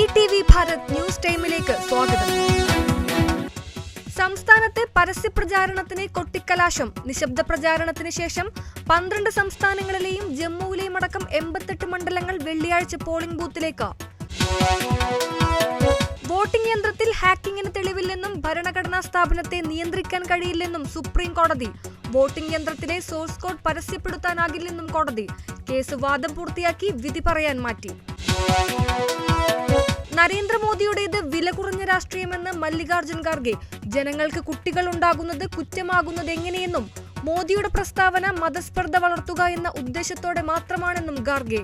ETV Bharat news ടൈമിലേക്ക് സ്വാഗതം. സംസ്ഥാനത്തെ പരസ്യപ്രചാരണത്തിന് കൊട്ടിക്കലാശം. നിശബ്ദ പ്രചാരണത്തിന് ശേഷം 12 സംസ്ഥാനങ്ങളിലെയും ജമ്മുവിലെയും അടക്കം 88 മണ്ഡലങ്ങൾ വെള്ളിയാഴ്ച പോളിംഗ് ബൂത്തിലേക്ക്. വോട്ടിംഗ് യന്ത്രത്തിൽ ഹാക്കിങ്ങിന് തെളിവില്ലെന്നും ഭരണഘടനാ സ്ഥാപനത്തെ നിയന്ത്രിക്കാൻ കഴിയില്ലെന്നും സുപ്രീം കോടതി. വോട്ടിംഗ് യന്ത്രത്തിലെ സോഴ്സ് കോഡ് പരസ്യപ്പെടുത്താനാകില്ലെന്നും കോടതി. കേസ് വാദം പൂർത്തിയാക്കി വിധി പറയാൻ മാറ്റി. നരേന്ദ്രമോദിയുടേത് വില കുറഞ്ഞ രാഷ്ട്രീയമെന്ന് മല്ലികാർജുൻ ഖാർഗെ. ജനങ്ങൾക്ക് കുട്ടികൾ ഉണ്ടാകുന്നത് കുറ്റമാകുന്നത് എങ്ങനെയെന്നും മോദിയുടെ പ്രസ്താവന മതസ്പർദ്ധ വളർത്തുക എന്ന ഉദ്ദേശത്തോടെ മാത്രമാണെന്നും ഖാർഗെ.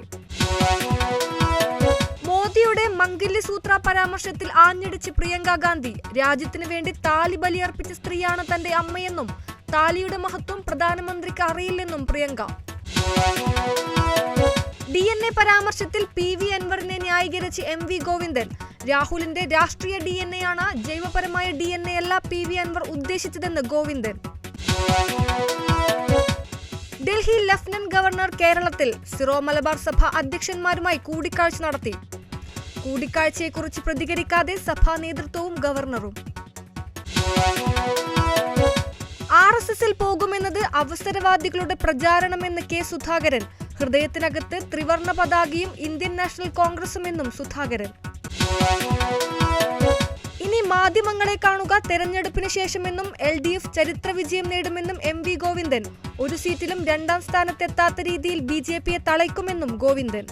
മോദിയുടെ മംഗല്യസൂത്ര പരാമർശത്തിൽ ആഞ്ഞടിച്ച് പ്രിയങ്ക ഗാന്ധി. രാജ്യത്തിന് വേണ്ടി താലി ബലിയർപ്പിച്ച സ്ത്രീയാണ് തന്റെ അമ്മയെന്നും താലിയുടെ മഹത്വം പ്രധാനമന്ത്രിക്ക് അറിയില്ലെന്നും പ്രിയങ്ക. DNA പരാമർശത്തിൽ PV അൻവറിനെ ന്യായീകരിച്ച് MV ഗോവിന്ദൻ. രാഹുലിന്റെ രാഷ്ട്രീയ DNA ആണ്, ജൈവപരമായ DNA അല്ല PV അൻവർ ഉദ്ദേശിച്ചതെന്ന് ഗോവിന്ദൻ. ഡൽഹി ലഫ്റ്റനന്റ് ഗവർണർ കേരളത്തിൽ. സിറോ മലബാർ സഭ അധ്യക്ഷന്മാരുമായി കൂടിക്കാഴ്ച നടത്തി. കൂടിക്കാഴ്ചയെക്കുറിച്ച് പ്രതികരിക്കാതെ സഭാ നേതൃത്വവും ഗവർണറും. RSSൽ പോകുമെന്നത് അവസരവാദികളുടെ പ്രചാരണമെന്ന് K സുധാകരൻ. ഹൃദയത്തിനകത്ത് ത്രിവർണ പതാകയും ഇന്ത്യൻ നാഷണൽ കോൺഗ്രസുമെന്നും സുധാകരൻ. ഇനി മാധ്യമങ്ങളെ കാണുക തെരഞ്ഞെടുപ്പിന് ശേഷമെന്നും LDF ചരിത്ര വിജയം നേടുമെന്നും MV ഗോവിന്ദൻ. ഒരു സീറ്റിലും 2ാം സ്ഥാനത്തെത്താത്ത രീതിയിൽ BJPയെ തളയ്ക്കുമെന്നും ഗോവിന്ദൻ.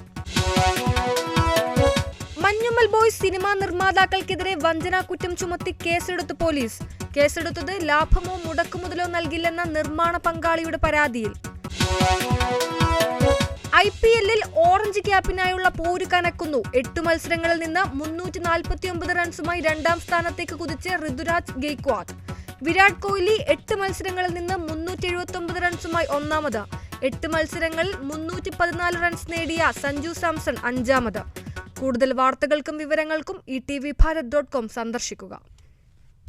മഞ്ഞുമ്മൽ ബോയ്സ് സിനിമാ നിർമ്മാതാക്കൾക്കെതിരെ വഞ്ചനാക്കുറ്റം ചുമത്തി കേസെടുത്ത് പോലീസ്. കേസെടുത്തത് ലാഭമോ മുടക്കുമുതലോ നൽകില്ലെന്ന നിർമ്മാണ പങ്കാളിയുടെ പരാതിയിൽ. IPLൽ ഓറഞ്ച് ക്യാപ്പിനായുള്ള പോര് കനക്കുന്നു. 8 മത്സരങ്ങളിൽ നിന്ന് 349 റൺസുമായി 2ാം സ്ഥാനത്തേക്ക് കുതിച്ച് ഋതുരാജ് ഗെയ്ക്വാദ്. വിരാട് കോഹ്ലി 8 മത്സരങ്ങളിൽ നിന്ന് 379 റൺസുമായി 1ാമത്. 8 മത്സരങ്ങളിൽ 314 റൺസ് നേടിയ സഞ്ജു സാംസൺ 5ാമത്. കൂടുതൽ വാർത്തകൾക്കും വിവരങ്ങൾക്കും ETVbharat.com സന്ദർശിക്കുക.